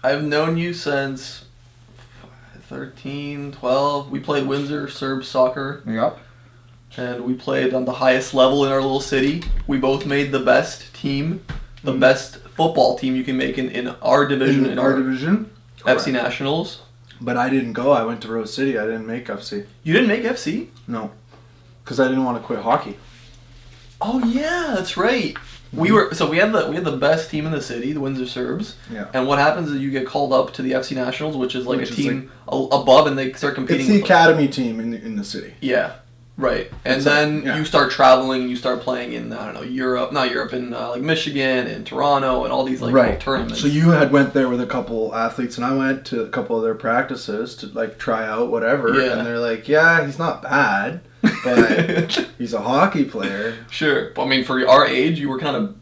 I've known you since 13, 12. We played Windsor Serb soccer. Yep. And we played on the highest level in our little city. We both made the best team, the best football team you can make in our division. In our division? FC Nationals. But I didn't go. I went to Rose City. I didn't make FC. You didn't make FC? No. Because I didn't want to quit hockey. Oh yeah, that's right. We had the best team in the city, the Windsor Serbs. Yeah. And what happens is you get called up to the FC Nationals, which is like a team above, and they start competing. It's the academy team in the city. Yeah. Right. And then you start traveling and you start playing in, I don't know, in like Michigan and Toronto and all these like tournaments. So you had went there with a couple athletes and I went to a couple of their practices to like try out whatever. Yeah. And they're like, yeah, he's not bad, but he's a hockey player. Sure. But I mean, for our age, you were kind of,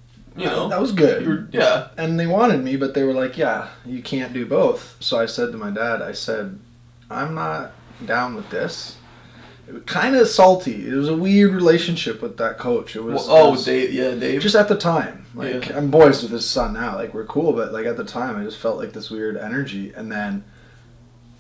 that was good. Yeah. And they wanted me, but they were like, yeah, you can't do both. So I said to my dad, I'm not down with this. It was kind of salty. It was a weird relationship with that coach. It was Dave. Just at the time, I'm boys with his son now. Like we're cool, but like at the time, I just felt like this weird energy. And then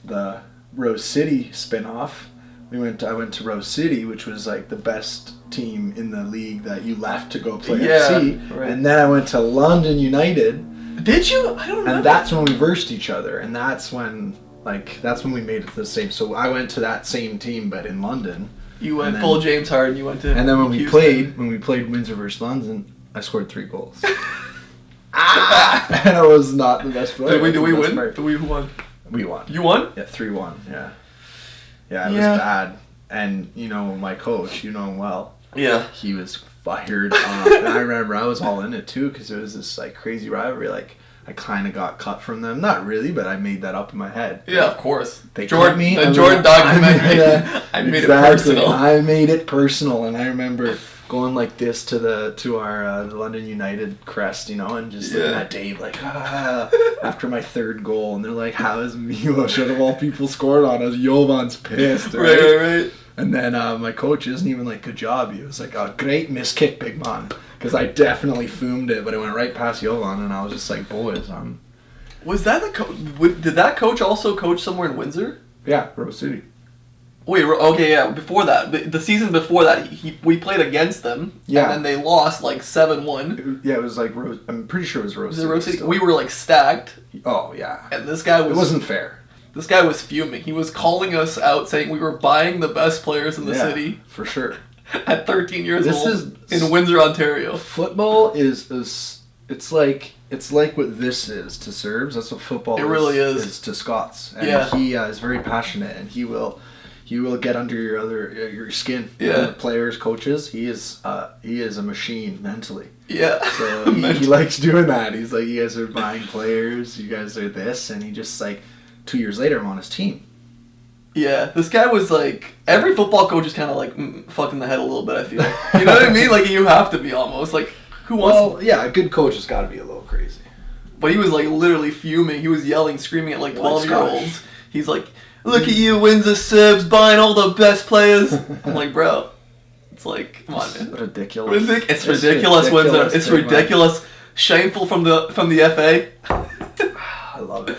the Rose City spinoff, I went to Rose City, which was like the best team in the league that you left to go play FC. Right. And then I went to London United. Did you? I don't know. And that's when we versed each other, and that's when we made it the same. So I went to that same team, but in London. You went full James Harden. You went to. And then when we played Windsor versus London, I scored 3 goals. And I was not the best player. Did we win? Who won? We won. You won? Yeah, 3-1. Yeah. Yeah, it was bad. And my coach, you know him well. Yeah. He was fired up. And I remember I was all in it too because it was this like crazy rivalry. Like. I kind of got cut from them. Not really, but I made that up in my head. Yeah, of course. They cut me. The Jordan documentary. I made it personal. I made it personal, and I remember going like this to our London United crest, and just looking at Dave like, after my 3rd goal, and they're like, how is Milos, out of all people, scored on us? Jovan's pissed, right? Right. And then my coach isn't even like, good job. He was like, great miss kick, big man. Because I definitely foomed it, but it went right past Jovan, and I was just like, boys, Was that the coach? Did that coach also coach somewhere in Windsor? Yeah, Rose City. Wait, okay, yeah, before that. The season before that, we played against them, and then they lost like 7-1. Yeah, it was like Rose. I'm pretty sure it was Rose City. Rose City? We were like stacked. Oh, yeah. And this guy was... It wasn't fair. This guy was fuming. He was calling us out, saying we were buying the best players in the city. For sure. At 13 years old in Windsor, Ontario. Football is it's like what this is to Serbs. That's what football really is to Scots. And he is very passionate, and he will get under your skin. Yeah. Players, coaches, he is a machine mentally. Yeah. So he likes doing that. He's like, you guys are buying players, you guys are this, and he just like 2 years later I'm on his team. Yeah, this guy was like, every football coach is kind of like fucked in the head a little bit, I feel. You know what I mean? Like, you have to be almost. Like, who wants... Well, yeah, a good coach has got to be a little crazy. But he was like literally fuming. He was yelling, screaming at like 12-year-olds. He's like, look at you, Windsor Serbs, buying all the best players. I'm like, bro, it's like, come on, man. Ridiculous. It's ridiculous, Windsor. It's ridiculous. Shameful from the FA. I love it.